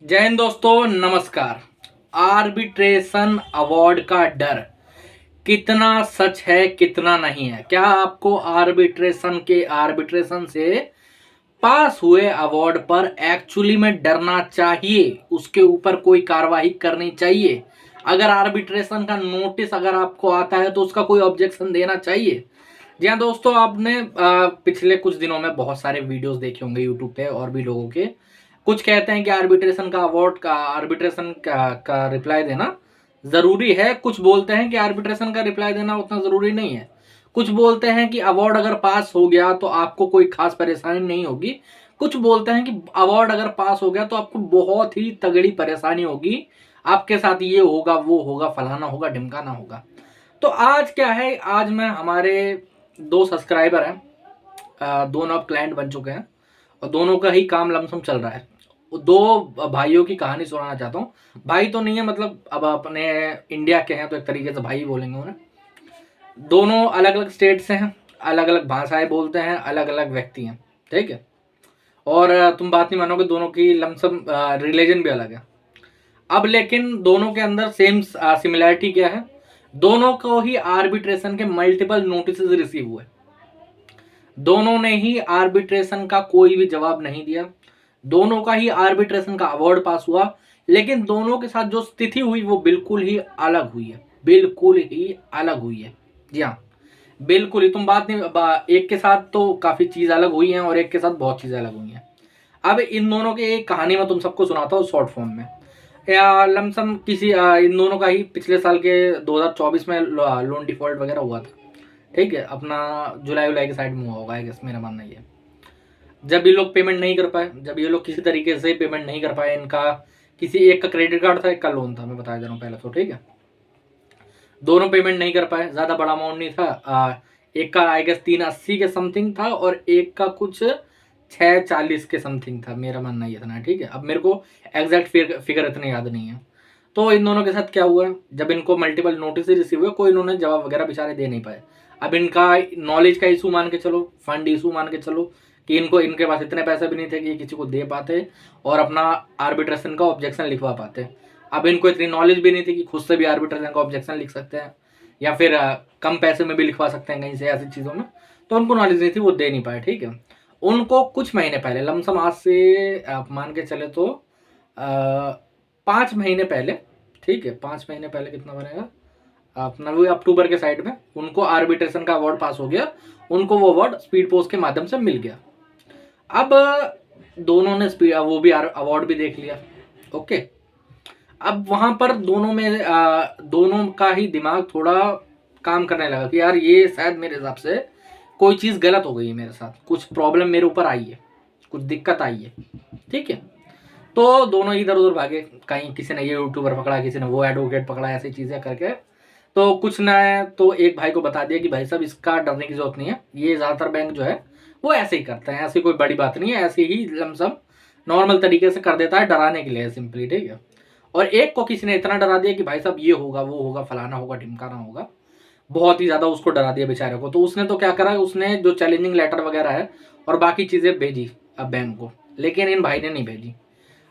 जय हिंद दोस्तों, नमस्कार। आर्बिट्रेशन अवार्ड का डर कितना सच है कितना नहीं है? क्या आपको आर्बिट्रेशन से पास हुए अवार्ड पर एक्चुअली में डरना चाहिए? उसके ऊपर कोई कार्रवाई करनी चाहिए? अगर आर्बिट्रेशन का नोटिस अगर आपको आता है तो उसका कोई ऑब्जेक्शन देना चाहिए? जी हाँ दोस्तों, आपने पिछले कुछ दिनों में बहुत सारे वीडियोस देखे होंगे यूट्यूब पे और भी लोगों के। कुछ कहते हैं कि आर्बिट्रेशन का रिप्लाई देना जरूरी है, कुछ बोलते हैं कि आर्बिट्रेशन का रिप्लाई देना उतना जरूरी नहीं है। कुछ बोलते हैं कि अवार्ड अगर पास हो गया तो आपको कोई खास परेशानी नहीं होगी। कुछ बोलते हैं कि अवार्ड अगर पास हो गया तो आपको बहुत ही तगड़ी परेशानी होगी, आपके साथ ये होगा वो होगा फलाना होगा ढिमकाना होगा। तो आज क्या है, आज मैं हमारे दो सब्सक्राइबर हैं, दोनों अब क्लाइंट बन चुके हैं और दोनों का ही काम लमसम चल रहा है। दो भाइयों की कहानी सुनाना चाहता हूँ। भाई तो नहीं है, मतलब अब अपने इंडिया के हैं तो एक तरीके से भाई बोलेंगे उन्हें। दोनों अलग अलग स्टेट से हैं, अलग अलग भाषाएं बोलते हैं, अलग अलग व्यक्ति हैं, ठीक है। और तुम बात नहीं मानोगे, दोनों की लमसम रिलीजन भी अलग है। अब लेकिन दोनों के अंदर सेम सिमिलैरिटी क्या है? दोनों को ही आर्बिट्रेशन के मल्टीपल नोटिस रिसीव हुए। दोनों ने ही आर्बिट्रेशन का कोई भी जवाब नहीं दिया। दोनों का ही आर्बिट्रेशन का अवार्ड पास हुआ, लेकिन दोनों के साथ जो स्थिति हुई वो बिल्कुल ही अलग हुई है, बिल्कुल ही अलग हुई है। जी हाँ, बिल्कुल ही। तुम बात नहीं, एक के साथ तो काफी चीज अलग हुई है और एक के साथ बहुत चीजें अलग हुई हैं। अब इन दोनों की एक कहानी मैं तुम सबको सुनाता हूँ शॉर्ट फॉर्म में। या लमसम किसी इन दोनों का ही पिछले साल के 2024 में लोन डिफॉल्ट वगैरह हुआ था, ठीक है। अपना जुलाई उलाई के साइड में हुआ होगा, आई गेस, मेरा मानना ये। जब ये लोग पेमेंट नहीं कर पाए, जब ये लोग किसी तरीके से पेमेंट नहीं कर पाए, इनका किसी एक का क्रेडिट कार्ड था, एक का लोन था, मैं बता दे रहा हूँ पहले तो, ठीक है। दोनों पेमेंट नहीं कर पाए, ज्यादा बड़ा अमाउंट नहीं था। एक का आई गेस 380 के समथिंग था और एक का कुछ 640 के समथिंग था, मेरा मानना ये था ना, ठीक है। अब मेरे को एग्जैक्ट फिगर इतने याद नहीं है। तो इन दोनों के साथ क्या हुआ, जब इनको मल्टीपल नोटिस रिसीव हुए, कोई इन्होंने जवाब वगैरह बेचारे दे नहीं पाए। अब इनका नॉलेज का इशू मान के चलो, फंड इशू मान के चलो, कि इनको इनके पास इतने पैसे भी नहीं थे कि ये किसी को दे पाते और अपना आर्बिट्रेशन का ऑब्जेक्शन लिखवा पाते। अब इनको इतनी नॉलेज भी नहीं थी कि खुद से भी आर्बिट्रेशन का ऑब्जेक्शन लिख सकते हैं या फिर कम पैसे में भी लिखवा सकते हैं कहीं से, ऐसी चीज़ों में तो उनको नॉलेज नहीं थी, वो दे नहीं पाए, ठीक है। उनको कुछ महीने पहले, लमसम आज से आप मान के चले तो 5 महीने पहले, ठीक है, 5 महीने पहले कितना बनेगा अपना, वो अक्टूबर के साइड में उनको आर्बिट्रेशन का अवार्ड पास हो गया। उनको वो अवार्ड स्पीड पोस्ट के माध्यम से मिल गया। अब दोनों ने वो भी अवार्ड भी देख लिया, ओके। अब वहां पर दोनों में दोनों का ही दिमाग थोड़ा काम करने लगा कि यार ये शायद मेरे हिसाब से कोई चीज गलत हो गई है, मेरे साथ कुछ प्रॉब्लम मेरे ऊपर आई है, कुछ दिक्कत आई है, ठीक है। तो दोनों इधर उधर भागे, कहीं किसी ने ये यूट्यूबर पकड़ा, किसी ने वो एडवोकेट पकड़ा, ऐसी चीजें करके तो कुछ ना, तो एक भाई को बता दिया कि भाई साहब इसका डरने की जरूरत नहीं है, ये ज्यादातर बैंक जो है वो ऐसे ही करते हैं, ऐसी कोई बड़ी बात नहीं है, ऐसे ही लमसम नॉर्मल तरीके से कर देता है, डराने के लिए सिंपली, ठीक है। और एक को किसी ने इतना डरा दिया कि भाई साहब ये होगा वो होगा फलाना होगा ढिमकाना होगा, बहुत ही ज्यादा उसको डरा दिया बेचारे को। तो उसने तो क्या करा, उसने जो चैलेंजिंग लेटर वगैरह है और बाकी चीजें भेजी अब बैंक को, लेकिन इन भाई ने नहीं भेजी।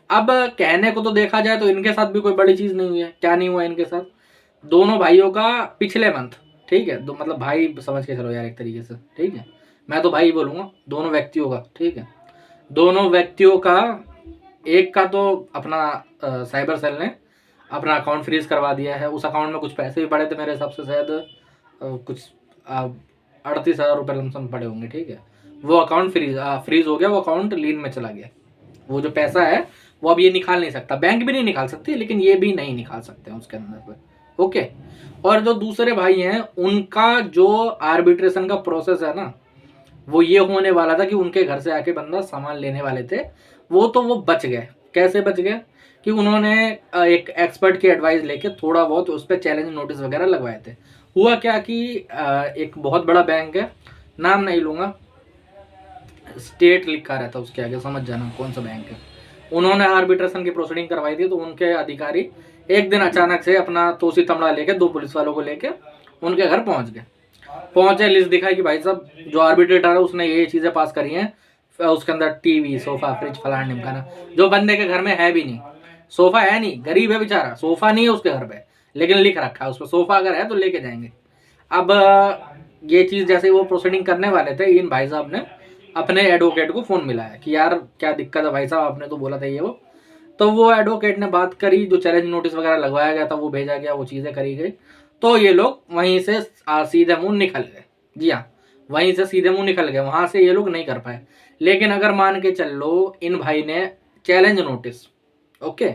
अब कहने को तो देखा जाए तो इनके साथ भी कोई बड़ी चीज नहीं हुई है। क्या नहीं हुआ इनके साथ? दोनों भाइयों का पिछले मंथ, ठीक है, मतलब भाई समझ के चलो यार एक तरीके से, ठीक है, मैं तो भाई बोलूंगा दोनों व्यक्तियों का, ठीक है। दोनों व्यक्तियों का, एक का तो अपना साइबर सेल ने अपना अकाउंट फ्रीज करवा दिया है। उस अकाउंट में कुछ पैसे भी पड़े थे, मेरे हिसाब से शायद कुछ 38,000 रुपये लमसम पड़े होंगे, ठीक है। वो अकाउंट फ्रीज हो गया, वो अकाउंट लीन में चला गया। वो जो पैसा है वो अब ये निकाल नहीं सकता, बैंक भी नहीं निकाल सकती, लेकिन ये भी नहीं निकाल सकते हैं उसके अंदर पे, ओके। और जो दूसरे भाई हैं उनका जो आर्बिट्रेशन का प्रोसेस है ना, वो ये होने वाला था कि उनके घर से आके बंदा सामान लेने वाले थे, वो बच गए। कैसे बच गए? कि उन्होंने एक एक्सपर्ट की एडवाइस लेके थोड़ा बहुत उस पर चैलेंज नोटिस वगैरह लगवाए थे। हुआ क्या कि एक बहुत बड़ा बैंक है, नाम नहीं लूंगा, स्टेट लिखा रहता उसके आगे, समझ जाना कौन सा बैंक है। उन्होंने आर्बिट्रेशन की प्रोसीडिंग करवाई थी, तो उनके अधिकारी एक दिन अचानक से अपना तोसी तमड़ा लेके 2 पुलिस वालों को लेके उनके घर पहुंच गए। पहुंचे, लिस्ट दिखाई कि भाई साहब जो आर्बिट्रेटर है उसने ये चीजें पास करी हैं, उसके अंदर टीवी सोफा फ्रिज फलाना ढिमकाना, जो बंदे के घर में है भी नहीं। सोफा है नहीं, गरीब है बेचारा, सोफा नहीं है उसके घर पे, लेकिन लिख रखा है उस पर सोफा अगर है तो लेके जाएंगे। अब ये चीज जैसे वो प्रोसीडिंग करने वाले थे, इन भाई साहब ने अपने एडवोकेट को फोन मिलाया कि यार क्या दिक्कत है भाई साहब, आपने तो बोला था ये वो। तो वो एडवोकेट ने बात करी, जो चैलेंज नोटिस वगैरह लगवाया गया था वो भेजा गया, वो चीजें करी गई। तो ये लोग वहीं से सीधे मुंह निकल गए। जी हाँ, वहीं से सीधे मुंह निकल गए, वहां से ये लोग नहीं कर पाए। लेकिन अगर मान के चल लो इन भाई ने चैलेंज नोटिस, ओके,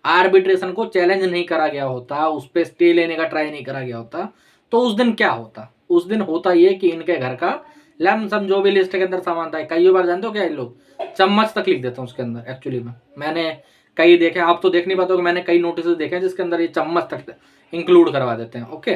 आर्बिट्रेशन को चैलेंज नहीं करा गया होता, उस पर स्टे लेने का ट्राई नहीं करा गया होता, तो उस दिन क्या होता? उस दिन होता ये कि इनके घर का लमसम जो भी लिस्ट के अंदर सामान था, कई बार जानते हो क्या, ये लोग चम्मच तक लिख देते हैं उसके अंदर। एक्चुअली में मैंने कई देखे, आप तो देख नहीं पाते हो, मैंने कई नोटिस देखे हैं जिसके अंदर ये चम्मच तक इंक्लूड करवा देते हैं। ओके,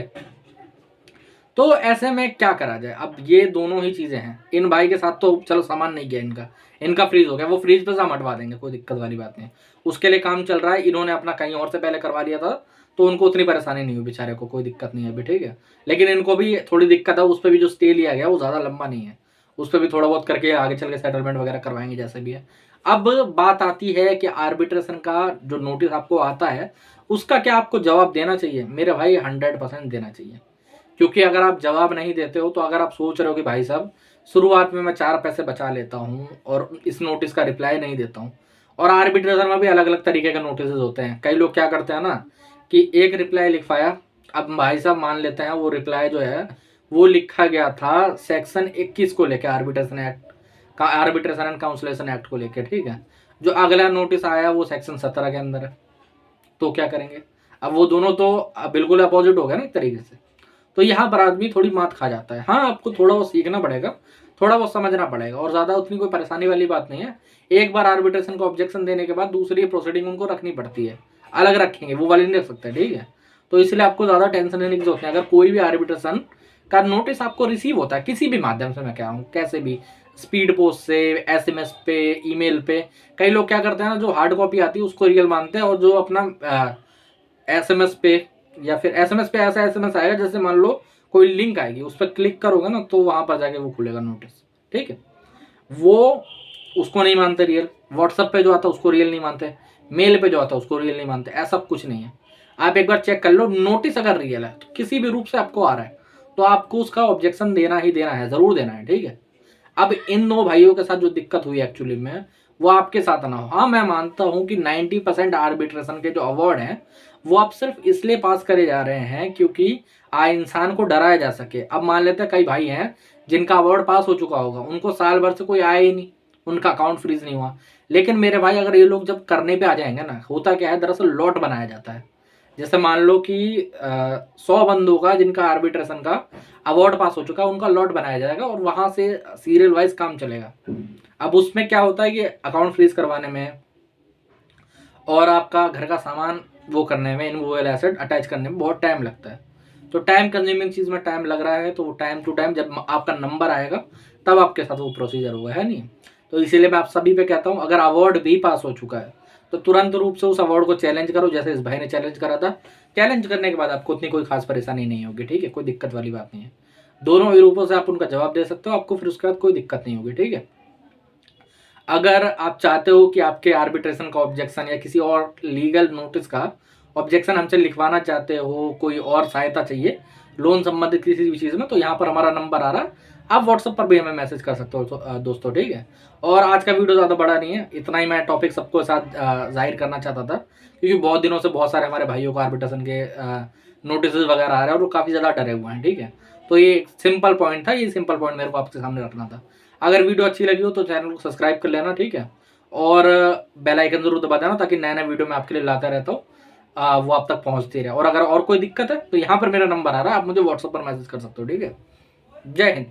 तो ऐसे में क्या करा जाए? अब ये दोनों ही चीजें हैं। इन भाई के साथ तो चलो सामान नहीं गया इनका, इनका फ्रीज हो गया, वो फ्रीज पे से हम हटवा देंगे, कोई दिक्कत वाली बात नहीं। उसके लिए काम चल रहा है, इन्होंने अपना कहीं और से पहले करवा लिया था, तो उनको उतनी परेशानी नहीं हुई बेचारे को, कोई दिक्कत नहीं है अभी, ठीक है। लेकिन इनको भी थोड़ी दिक्कत है, उस पर भी जो स्टे लिया गया वो ज्यादा लंबा नहीं है, उस पर भी थोड़ा बहुत करके आगे चल के सेटलमेंट वगैरह करवाएंगे जैसे भी है। अब बात आती है कि आर्बिट्रेशन का जो नोटिस आपको आता है उसका क्या आपको जवाब देना चाहिए? मेरे भाई 100% देना चाहिए, क्योंकि अगर आप जवाब नहीं देते हो, तो अगर आप सोच रहे हो कि भाई साहब शुरुआत में मैं 4 पैसे बचा लेता हूँ और इस नोटिस का रिप्लाई नहीं देता हूँ, और आर्बिट्रेशन में भी अलग अलग तरीके के नोटिस होते हैं। कई लोग क्या करते हैं ना कि एक रिप्लाई लिखवाया, अब भाई साहब मान लेते हैं वो रिप्लाई जो है वो लिखा गया था सेक्शन 21 को लेकर, आर्बिट्रेशन एक्ट का, आर्बिट्रेशन एंड काउंसलेशन एक्ट को लेकर, ठीक है। जो अगला नोटिस आया वो सेक्शन 17 के अंदर है, तो क्या करेंगे? अब वो दोनों तो बिल्कुल अपोजिट हो गया ना एक तरीके से। तो यहाँ पर आदमी थोड़ी मात खा जाता है। हाँ, आपको थोड़ा बहुत सीखना पड़ेगा, थोड़ा बहुत समझना पड़ेगा, और ज़्यादा उतनी कोई परेशानी वाली बात नहीं है। एक बार आर्बिट्रेशन को ऑब्जेक्शन देने के बाद दूसरी प्रोसीडिंग उनको रखनी पड़ती है, अलग रखेंगे, वो वाली नहीं रख सकते, ठीक है। तो इसलिए आपको ज़्यादा टेंशन लेने की जरूरत नहीं। अगर कोई भी आर्बिट्रेशन का नोटिस आपको रिसीव होता है किसी भी माध्यम से, मैं कह रहा हूँ कैसे भी, स्पीड पोस्ट से, एसएमएस पे, ईमेल पे, कई लोग क्या करते हैं ना, जो हार्ड कॉपी आती है उसको रियल मानते हैं, और जो अपना एसएमएस पे, या फिर एसएमएस पे ऐसा एसएमएस आएगा जैसे मान लो कोई लिंक आएगी, उस पर क्लिक करोगे ना तो वहां पर जाके वो खुलेगा नोटिस, ठीक है। वो उसको नहीं मानते रियल, व्हाट्सएप पे जो आता है उसको रियल नहीं मानते, मेल पे जो आता है उसको रियल नहीं मानते, ऐसा कुछ नहीं है। आप एक बार चेक कर लो, नोटिस अगर रियल है तो किसी भी रूप से आपको आ रहा है तो आपको उसका ऑब्जेक्शन देना ही देना है, जरूर देना है, ठीक है। अब इन दो भाइयों के साथ जो दिक्कत हुई एक्चुअली में, वो आपके साथ ना हो। हाँ, मैं मानता हूं कि 90% आर्बिट्रेशन के जो अवार्ड हैं वो आप सिर्फ इसलिए पास करे जा रहे हैं क्योंकि इंसान को डराया जा सके। अब मान लेते हैं कई भाई हैं जिनका अवार्ड पास हो चुका होगा, उनको साल भर से कोई आया ही नहीं, उनका अकाउंट फ्रीज नहीं हुआ। लेकिन मेरे भाई अगर ये लोग जब करने पे आ जाएंगे ना, होता क्या है, दरअसल लॉट बनाया जाता है। जैसे मान लो कि 100 बंदों का जिनका आर्बिट्रेशन का अवार्ड पास हो चुका है, उनका लॉट बनाया जाएगा और वहां से सीरियल वाइज काम चलेगा। अब उसमें क्या होता है कि अकाउंट फ्रीज करवाने में और आपका घर का सामान वो करने में, इनमूवेबल एसेट अटैच करने में बहुत टाइम लगता है। तो टाइम कंज्यूमिंग चीज में टाइम लग रहा है, तो वो टाइम टू टाइम जब आपका नंबर आएगा तब आपके साथ वो प्रोसीजर होगा, है नहीं। तो इसीलिए मैं आप सभी पे कहता हूँ, अगर अवार्ड भी पास हो चुका है तो तुरंत रूप से उस अवार्ड को चैलेंज करो, जैसे इस भाई ने चैलेंज करा था। चैलेंज करने के बाद आपको उतनी कोई खास परेशानी नहीं होगी, ठीक है, कोई दिक्कत वाली बात नहीं है। दोनों ही रूपों से आप उनका जवाब दे सकते हो, आपको फिर उसके बाद कोई दिक्कत नहीं होगी, ठीक है। अगर आप चाहते हो कि आपके आर्बिट्रेशन का ऑब्जेक्शन या किसी और लीगल नोटिस का ऑब्जेक्शन हमसे लिखवाना चाहते हो, कोई और सहायता चाहिए लोन संबंधित किसी भी चीज़ में, तो यहाँ पर हमारा नंबर आ रहा है, आप व्हाट्सएप पर भी हमें मैसेज कर सकते हो दोस्तों, ठीक है। और आज का वीडियो ज़्यादा बड़ा नहीं है, इतना ही मैं टॉपिक सबको साथ जाहिर करना चाहता था, क्योंकि बहुत दिनों से बहुत सारे हमारे भाइयों को आर्बिट्रेशन के नोटिस वगैरह आ रहे हैं और वो काफ़ी ज़्यादा डरे हुए हैं, ठीक है। तो ये एक सिंपल पॉइंट था, ये सिंपल पॉइंट मेरे को आपके सामने रखना था। अगर वीडियो अच्छी लगी हो तो चैनल को सब्सक्राइब कर लेना, ठीक है, और बेल आइकन जरूर दबा देना, ताकि नया नया वीडियो मैं आपके लिए लाता रहता हूँ, वो आप तक पहुँचती रहे। और अगर और कोई दिक्कत है तो यहाँ पर मेरा नंबर आ रहा है, आप मुझे व्हाट्सएप पर मैसेज कर सकते हो, ठीक है। जय हिंद।